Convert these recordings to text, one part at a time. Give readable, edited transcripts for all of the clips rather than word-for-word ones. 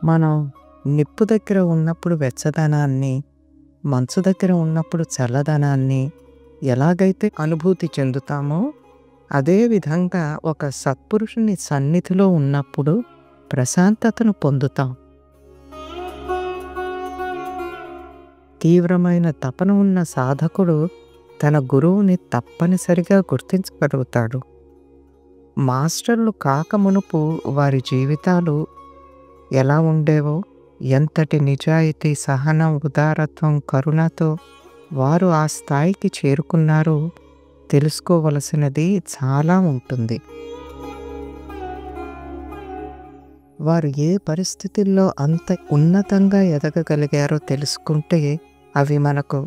మనం నిప్పు దగ్గర ఉన్నప్పుడు వెచ్చదనాన్ని, మంచు దగ్గర ఉన్నప్పుడు చల్లదనాన్ని ఎలాగైతే అనుభూతి చెందుతామో, అదే విధంగా ఒక సత్పురుషుని సన్నిధిలో ఉన్నప్పుడు ప్రశాంతతను పొందుతాం. తీవ్రమైన తపన ఉన్న సాధకుడు తన గురువుని తప్పనిసరిగా గుర్తించగలుగుతాడు. మాస్టర్లు కాకమునుపు వారి జీవితాలు ఎలా ఉండేవో, ఎంతటి నిజాయితీ, సహనం, ఉదారత్వం, కరుణతో వారు ఆ స్థాయికి చేరుకున్నారో తెలుసుకోవలసినది చాలా ఉంటుంది. వారు ఏ పరిస్థితుల్లో అంత ఉన్నతంగా ఎదగగలిగారో తెలుసుకుంటే అవి మనకు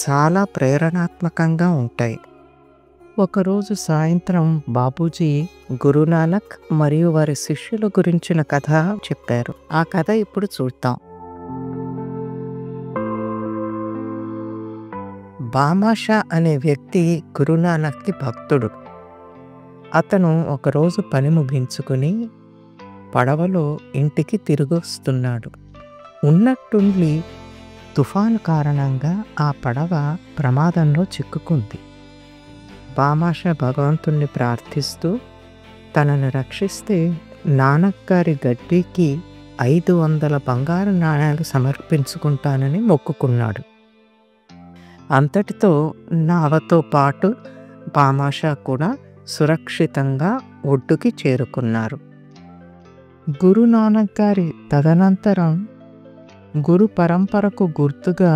చాలా ప్రేరణాత్మకంగా ఉంటాయి. ఒకరోజు సాయంత్రం బాపూజీ గురునానక్ మరియు వారి శిష్యుల గురించిన కథ చెప్పారు. ఆ కథ ఇప్పుడు చూద్దాం. బామాషా అనే వ్యక్తి గురునానక్కి భక్తుడు. అతను ఒకరోజు పని ముగించుకుని పడవలో ఇంటికి తిరిగొస్తున్నాడు. ఉన్నట్టుండి తుఫాను కారణంగా ఆ పడవ ప్రమాదంలో చిక్కుకుంది. బామాషా భగవంతుణ్ణి ప్రార్థిస్తూ తనను రక్షిస్తే నానక్ గారి గడ్డికి 500 బంగారు నాణేలు సమర్పించుకుంటానని మొక్కుకున్నాడు. అంతటితో నావతో పాటు బామాషా కూడా సురక్షితంగా ఒడ్డుకి చేరుకున్నారు. గురునానక్ గారి తదనంతరం గురు పరంపరకు గుర్తుగా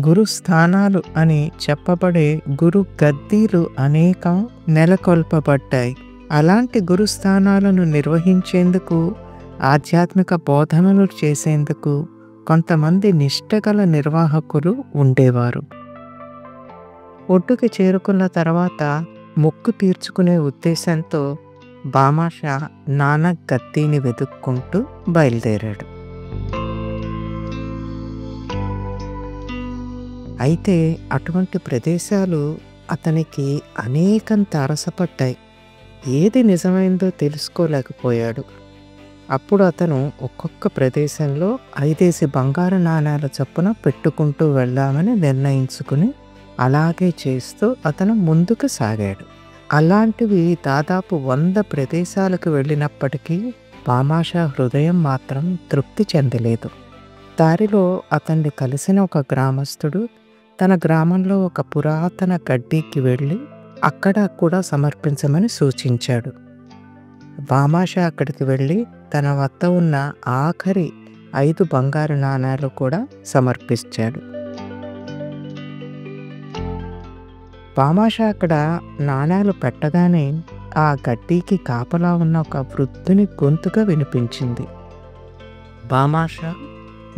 గురుస్థానాలు అని చెప్పబడే గురు గద్దీలు అనేకం నెలకొల్పబడ్డాయి. అలాంటి గురుస్థానాలను నిర్వహించేందుకు, ఆధ్యాత్మిక బోధనలు చేసేందుకు కొంతమంది నిష్ఠగల నిర్వాహకులు ఉండేవారు. ఒడ్డుకి చేరుకున్న తర్వాత మొక్కు తీర్చుకునే ఉద్దేశంతో బామాషా నానక్ గద్దీని వెతుక్కుంటూ బయలుదేరాడు. అయితే అటువంటి ప్రదేశాలు అతనికి అనేకం తారసపడ్డాయి. ఏది నిజమైందో తెలుసుకోలేకపోయాడు. అప్పుడు అతను ఒక్కొక్క ప్రదేశంలో 5 బంగారు నాణేల చొప్పున పెట్టుకుంటూ వెళ్దామని నిర్ణయించుకుని అలాగే చేస్తూ అతను ముందుకు సాగాడు. అలాంటివి దాదాపు 100 ప్రదేశాలకు వెళ్ళినప్పటికీ బామాషా హృదయం మాత్రం తృప్తి చెందలేదు. దారిలో అతన్ని కలిసిన ఒక గ్రామస్తుడు తన గ్రామంలో ఒక పురాతన గడ్డికి వెళ్ళి అక్కడ కూడా సమర్పించమని సూచించాడు. బామాషా అక్కడికి వెళ్ళి తన వద్ద ఉన్న ఆఖరి 5 బంగారు నాణేలు కూడా సమర్పించాడు. బామాషా అక్కడ నాణేలు పెట్టగానే ఆ గడ్డికి కాపలా ఉన్న ఒక వృద్ధుని గొంతుగా వినిపించింది. బామాషా,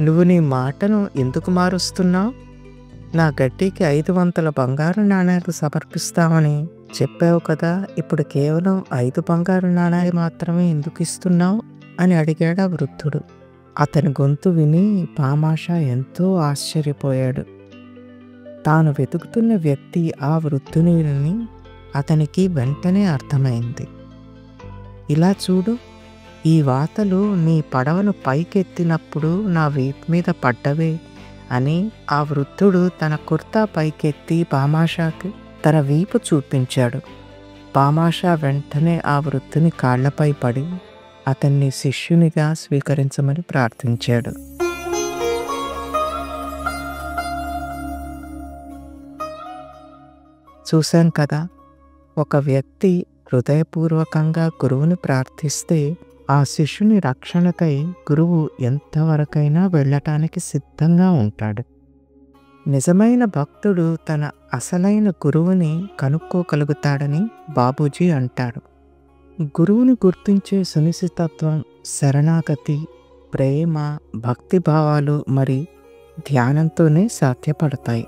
నువ్వు నీ మాటను ఎందుకు మారుస్తున్నావు? నా గడ్డికి 500 బంగారు నాణేలు సమర్పిస్తామని చెప్పావు కదా, ఇప్పుడు కేవలం 5 బంగారు నాణేలు మాత్రమే ఎందుకు ఇస్తున్నావు అని అడిగాడు ఆ వృద్ధుడు. అతని గొంతు విని బామాషా ఎంతో ఆశ్చర్యపోయాడు. తాను వెతుకుతున్న వ్యక్తి ఆ వృద్ధుని అతనికి వెంటనే అర్థమైంది. ఇలా చూడు, ఈ వాతలు నీ పడవను పైకెత్తినప్పుడు నా వీపు మీద పడ్డవే అని ఆ వృద్ధుడు తన కుర్తా పైకెత్తి బామాషాకి తన వీపు చూపించాడు. బామాషా వెంటనే ఆ వృద్ధుని కాళ్లపై పడి అతన్ని శిష్యునిగా స్వీకరించమని ప్రార్థించాడు. చూశాం కదా, ఒక వ్యక్తి హృదయపూర్వకంగా గురువుని ప్రార్థిస్తే ఆ శిష్యుని రక్షణకై గురువు ఎంతవరకైనా వెళ్ళటానికి సిద్ధంగా ఉంటాడు. నిజమైన భక్తుడు తన అసలైన గురువుని కనుక్కోగలుగుతాడని బాపూజీ అంటారు. గురువుని గుర్తించే సునిశ్చితత్వం, శరణాగతి, ప్రేమ, భక్తిభావాలు మరి ధ్యానంతోనే సాధ్యపడతాయి.